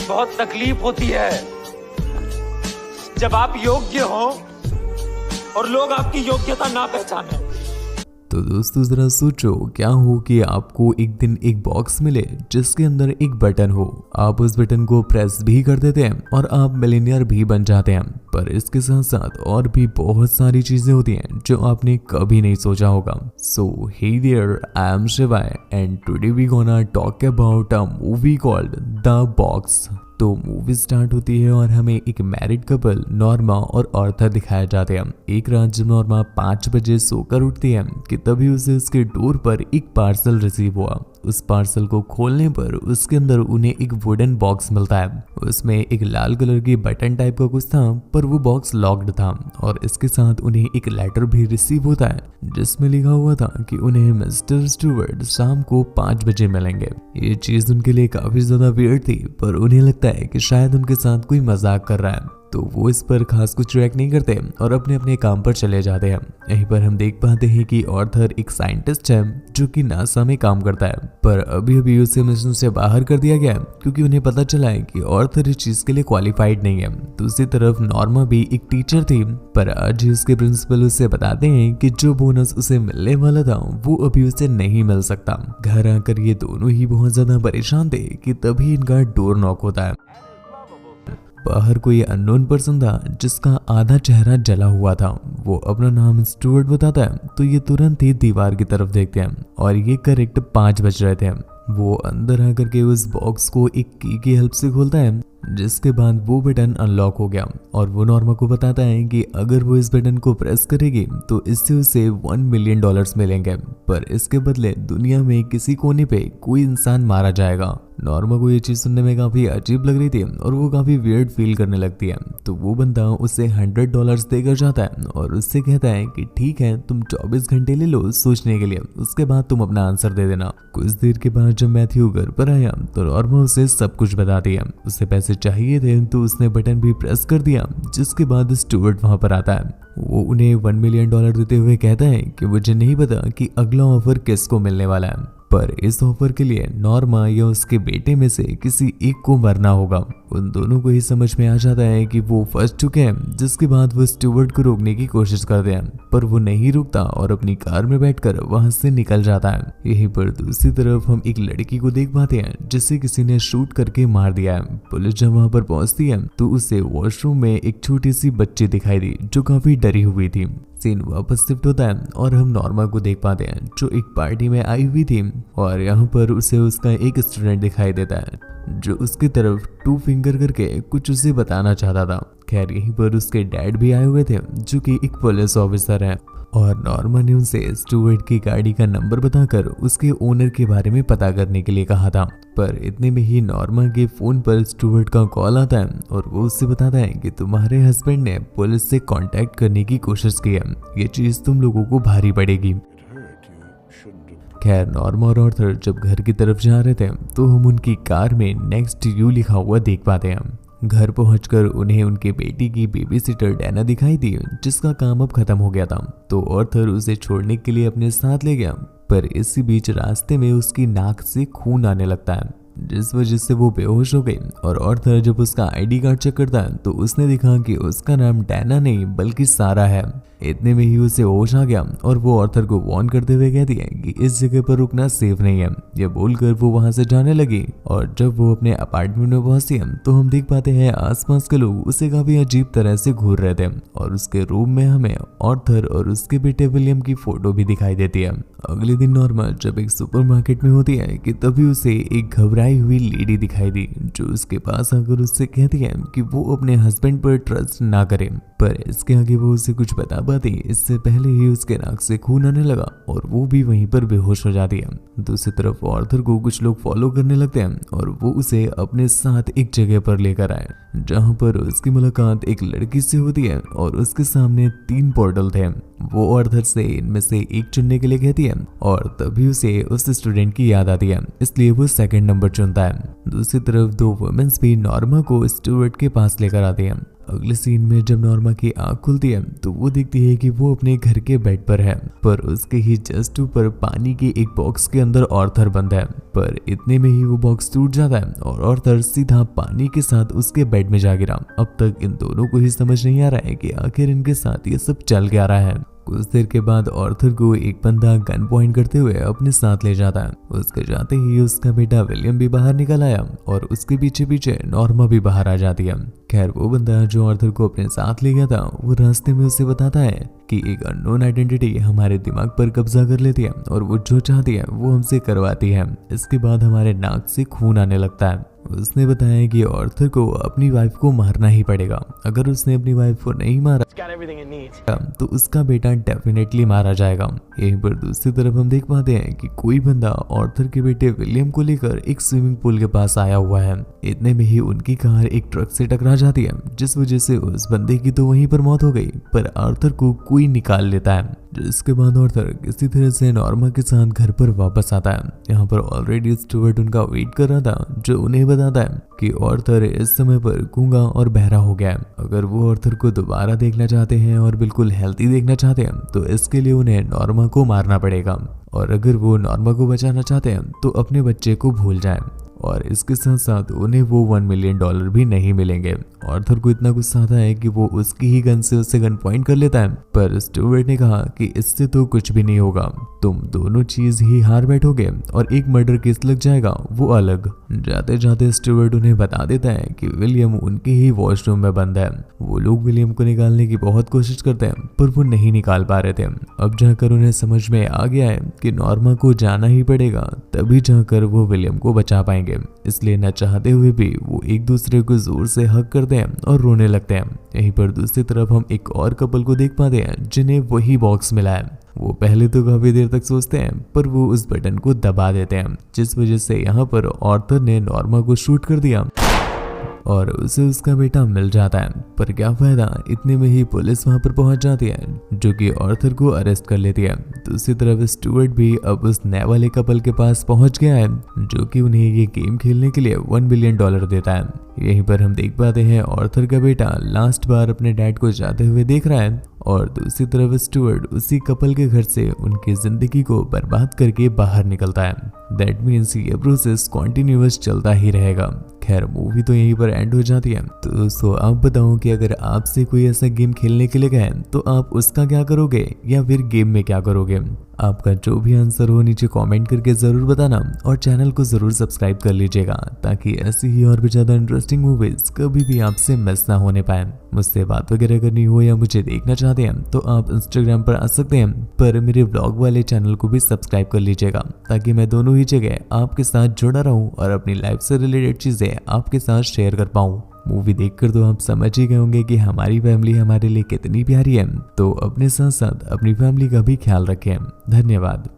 बहुत तकलीफ होती है जब आप योग्य हो और लोग आपकी योग्यता ना पहचाने। तो दोस्तों जरा सोचो क्या हो कि आपको एक दिन एक बॉक्स मिले जिसके अंदर एक बटन हो, आप उस बटन को प्रेस भी कर देते हैं और आप मिलियनियर भी बन जाते हैं। पर इसके साथ साथ और भी बहुत सारी चीजें होती हैं जो आपने कभी नहीं सोचा होगा। So hey there, I am Shivay and today we gonna talk about a movie called the box. तो मूवी स्टार्ट होती है और हमें एक मैरिड कपल नॉर्मा और आर्थर दिखाया जाते हैं। एक रात जब नॉर्मा 5 बजे सोकर उठती है कि तभी उसे उसके डोर पर एक पार्सल रिसीव हुआ। उस पार्सल को खोलने पर उसके अंदर उन्हें एक वुडन बॉक्स मिलता है। उसमें एक लाल कलर की बटन टाइप का कुछ था पर वो बॉक्स लॉक्ड था और इसके साथ उन्हें एक लेटर भी रिसीव होता है जिसमें लिखा हुआ था कि उन्हें मिस्टर स्टुअर्ट शाम को 5 बजे मिलेंगे। ये चीज उनके लिए काफी ज्यादा वियर्ड थी पर उन्हें लगता है कि शायद उनके साथ कोई मजाक कर रहा है, तो वो इस पर खास कुछ रिएक्ट नहीं करते और अपने अपने काम पर चले जाते हैं। यहीं पर हम देख पाते हैं कि आर्थर एक साइंटिस्ट है जो कि नासा में काम करता है, पर अभी अभी उसे मिशन से बाहर कर दिया गया क्योंकि उन्हें पता चला है कि आर्थर इस चीज के लिए क्वालिफाइड नहीं है। दूसरी तरफ नॉर्मा भी एक टीचर थी पर आज ही उसके प्रिंसिपल उसे बताते हैं कि जो बोनस उसे मिलने वाला था वो अभी उसे नहीं मिल सकता। घर आकर ये दोनों ही बहुत ज्यादा परेशान थे कि तभी इनका डोर नॉक होता है। बाहर कोई अननोन पर्सन था जिसका आधा चेहरा जला हुआ था। वो अपना नाम स्टुअर्ट बताता है तो ये तुरंत ही दीवार की तरफ देखते हैं और ये करेक्ट 5 बज रहे थे। वो अंदर आकर के उस बॉक्स को एक की की हेल्प से खोलता है जिसके बाद वो बटन अनलॉक हो गया और वो नॉर्मा को बताता है कि अगर वो इस बटन को प्रेस करेगी तो इससे उसे $1 मिलियन मिलेंगे, पर इसके बदले दुनिया में किसी कोने पे कोई इंसान मारा जाएगा। नॉर्मा को ये चीज सुनने में काफी अजीब लग रही थी और वो काफी वियर्ड फील करने लगती है। तो वो बंदा उसे $100 देकर जाता है और उससे कहता है कि ठीक है तुम 24 घंटे ले लो सोचने के लिए, उसके बाद तुम अपना आंसर दे देना। कुछ देर के बाद जब मैथ्यू घर पर आया तो नॉर्मा उसे सब कुछ बताती है। उसे पैसे चाहिए थे तो उसने बटन भी प्रेस कर दिया जिसके बाद स्टुअर्ट वहां पर आता है। वो उन्हें $1 मिलियन देते हुए कहता है कि मुझे नहीं पता कि अगला ऑफर किसको मिलने वाला है, पर इस ऑफर के लिए नॉर्मा या उसके बेटे में से किसी एक को मरना होगा। उन दोनों को ही समझ में आ जाता है कि वो फंस चुके हैं, जिसके बाद वो स्टुअर्ट को रोकने की कोशिश करते हैं पर वो नहीं रुकता और अपनी कार में बैठकर वहां से निकल जाता है। यहीं पर दूसरी तरफ हम एक लड़की को देख पाते हैं जिसे किसी ने शूट करके मार दिया है। पुलिस जब वहां पर पहुंचती है तो उसे वॉशरूम में एक छोटी सी बच्ची दिखाई दी जो काफी डरी हुई थी। सीन वापस शिफ्ट होता है और हम नॉर्मा को देख पाते हैं जो एक पार्टी में आई हुई थी और यहाँ पर उसे उसका एक स्टूडेंट दिखाई देता है जो उसकी तरफ 2 फिंगर करके कुछ उसे बताना चाहता था। खैर यहीं पर उसके डैड भी आए हुए थे जो कि एक पुलिस ऑफिसर है और नॉर्मा ने उनसे स्टुअर्ट की गाड़ी का नंबर बताकर उसके ओनर के बारे में पता करने के लिए कहा था। पर इतने में ही नॉर्मा के फोन पर स्टुअर्ट का कॉल आता है और वो उससे बताता है कि तुम्हारे हस्बैंड ने पुलिस से कांटेक्ट करने की कोशिश की है, ये चीज तुम लोगों को भारी पड़ेगी। खैर नॉर्मा और आर्थर जब घर की तरफ जा रहे थे तो हम उनकी कार में नेक्स्ट यू लिखा हुआ देख पाते हैं। घर पहुंचकर उन्हें उनके बेटी की बेबी सिटर डैना दिखाई दी जिसका काम अब खत्म हो गया था, तो आर्थर उसे छोड़ने के लिए अपने साथ ले गया। पर इसी बीच रास्ते में उसकी नाक से खून आने लगता है जिस वजह से वो बेहोश हो गई और आर्थर जब उसका आईडी कार्ड चेक करता है तो उसने देखा कि उसका नाम डैना नहीं बल्कि सारा है। इतने में ही उसे होश आ गया और वो आर्थर को वार्न करते हुए कहती है कि इस जगह पर रुकना सेफ नहीं है। यह बोलकर वो वहां से जाने लगी और जब वो अपने अपार्टमेंट में पहुंचती है तो हम देख पाते हैं आसपास के लोग उसे काफी अजीब तरह से घूर रहे थे और उसके रूम में हमें आर्थर और उसके बेटे विलियम की फोटो भी दिखाई देती है। अगले दिन नॉर्मा जब एक सुपरमार्केट में होती है कि तभी उसे एक घबराई हुई लेडी दिखाई दी जो उसके पास आकर उससे कहती है कि वो अपने हस्बैंड पर ट्रस्ट ना करे, पर इसके आगे वो उसे कुछ बता पाती इससे पहले ही उसके नाक से खून आने लगा और वो भी वहीं पर बेहोश हो जाती है। दूसरी तरफ आर्थर को कुछ लोग फॉलो करने लगते हैं और वो उसे अपने साथ एक जगह पर लेकर आए जहां पर उसकी मुलाकात एक लड़की से होती है और उसके सामने 3 पोर्टल थे। वो आर्थर से इनमें से एक चुनने के लिए कहती है और तभी उसे उस स्टूडेंट की याद आती है, इसलिए वो 2nd नंबर चुनता है। दूसरी तरफ 2 वुमेन्स भी नॉर्मा को स्टुअर्ट के पास लेकर आती हैं। अगले सीन में जब नॉर्मा की आंख खुलती है तो वो देखती है कि वो अपने घर के बेड पर है, पर उसके ही जस्ट ऊपर पानी के एक बॉक्स के अंदर ऑर्थर बंद है। पर इतने में ही वो बॉक्स टूट जाता है और ऑर्थर सीधा पानी के साथ उसके बेड में जा गिरा। अब तक इन दोनों को ही समझ नहीं आ रहा है कि आखिर इनके साथ ये सब चल क्या रहा है। कुछ देर के बाद ऑर्थर को एक बंदा गन पॉइंट करते हुए अपने साथ ले जाता है। उसके जाते ही उसका बेटा विलियम भी बाहर निकल आया और उसके पीछे पीछे नॉर्मा भी बाहर आ जाती है। खैर वो बंदा जो ऑर्थर को अपने साथ ले गया था वो रास्ते में उसे बताता है कि एक अननोन आइडेंटिटी हमारे दिमाग पर कब्जा कर लेती है और वो जो चाहती है वो हमसे करवाती है। इसके बाद हमारे नाक से खून आने लगता है। उसने बताया कि ऑर्थर को अपनी वाइफ को मारना ही पड़ेगा। अगर उसने अपनी वाइफ को नहीं मारा तो उसका बेटा डेफिनेटली मारा जाएगा। यहीं पर दूसरी तरफ हम देख पाते हैं कि कोई बंदा ऑर्थर के बेटे विलियम को लेकर एक स्विमिंग पूल के पास आया हुआ है। इतने में ही उनकी कार एक ट्रक से टकरा जाती है, जिस वजह से उस बंदे की तो वहीं पर मौत हो गई, पर आर्थर को कोई निकाल लेता है। जिसके बाद ऑर्थर किसी तरह से नॉर्मा के साथ घर पर वापस आता है। यहाँ पर ऑलरेडी स्टुअर्ट उनका वेट कर रहा था, जो उन्हें बताता है कि ऑर्थर इस समय पर गूंगा और बहरा हो गया है। अगर वो ऑर्थर को दोबारा देखना चाहते हैं और बिल्कुल हेल्थी देखना चाहते हैं तो इसके लिए उन्हें नॉर्मा को मारना पड़ेगा, और अगर वो नॉर्मा को बचाना चाहते हैं तो अपने बच्चे को भूल जाएं। और इसके साथ साथ उन्हें वो $1 मिलियन भी नहीं मिलेंगे। ऑर्थर को इतना गुस्सा आता है कि वो उसकी ही गन से उससे गन पॉइंट कर लेता है, पर स्टुअर्ट ने कहा कि इससे तो कुछ भी नहीं होगा, तुम दोनों चीज ही हार बैठोगे और एक मर्डर केस लग जाएगा वो अलग। जाते जाते स्टुअर्ट उन्हें बता देता है कि विलियम उनके ही वॉशरूम में बंद है। वो लोग विलियम को निकालने की बहुत कोशिश करते हैं पर वो नहीं निकाल पा रहे थे। अब जाकर उन्हें समझ में आ गया है कि नॉर्मा को जाना ही पड़ेगा, तभी जाकर वो विलियम को बचा पाएंगे। इसलिए न चाहते हुए भी वो एक दूसरे को जोर से हग करते हैं और रोने लगते हैं। यहीं पर दूसरी तरफ हम एक और कपल को देख पाते हैं जिन्हें वही बॉक्स मिला है। वो पहले तो काफी देर तक सोचते हैं पर वो उस बटन को दबा देते हैं, जिस वजह से यहाँ पर ऑर्थर ने नॉर्मा को शूट कर दिया और उसे उसका बेटा मिल जाता है। पर क्या फायदा, इतने में ही पुलिस वहां पर पहुंच जाती है जो कि ऑर्थर को अरेस्ट कर लेती है। दूसरी तरफ स्टुअर्ट भी अब उस नए वाले कपल के पास पहुंच गया है जो कि उन्हें ये गेम खेलने के लिए $1 बिलियन देता है। यहीं पर हम देख पाते हैं ऑर्थर का बेटा लास्ट बार अपने डैड को जाते हुए देख रहा है और दूसरी तरफ स्टुअर्ट उसी कपल के घर से उनकी जिंदगी को बर्बाद करके बाहर निकलता है। दैट मीन्स ये प्रोसेस कॉन्टिन्यूअस चलता ही रहेगा। खैर मूवी तो यहीं पर एंड हो जाती है। तो दोस्तों आप बताओ कि अगर आपसे कोई ऐसा गेम खेलने के लिए कहे तो आप उसका क्या करोगे या फिर गेम में क्या करोगे? आपका जो भी आंसर हो नीचे कमेंट करके जरूर बताना और चैनल को जरूर सब्सक्राइब कर लीजिएगा ताकि ऐसी ही और भी ज्यादा इंटरेस्टिंग मूवीज कभी भी आपसे मिस ना होने पाए। मुझसे बात वगैरह करनी हो या मुझे देखना चाहते हैं तो आप इंस्टाग्राम पर आ सकते हैं, पर मेरे ब्लॉग वाले चैनल को भी सब्सक्राइब कर लीजिएगा ताकि मैं दोनों ही जगह आपके साथ जुड़ा रहूं और अपनी लाइफ से रिलेटेड चीजें आपके साथ शेयर कर पाऊं। मूवी देखकर तो आप समझ ही गए होंगे कि हमारी फैमिली हमारे लिए कितनी प्यारी है, तो अपने साथ साथ अपनी फैमिली का भी ख्याल रखें। धन्यवाद।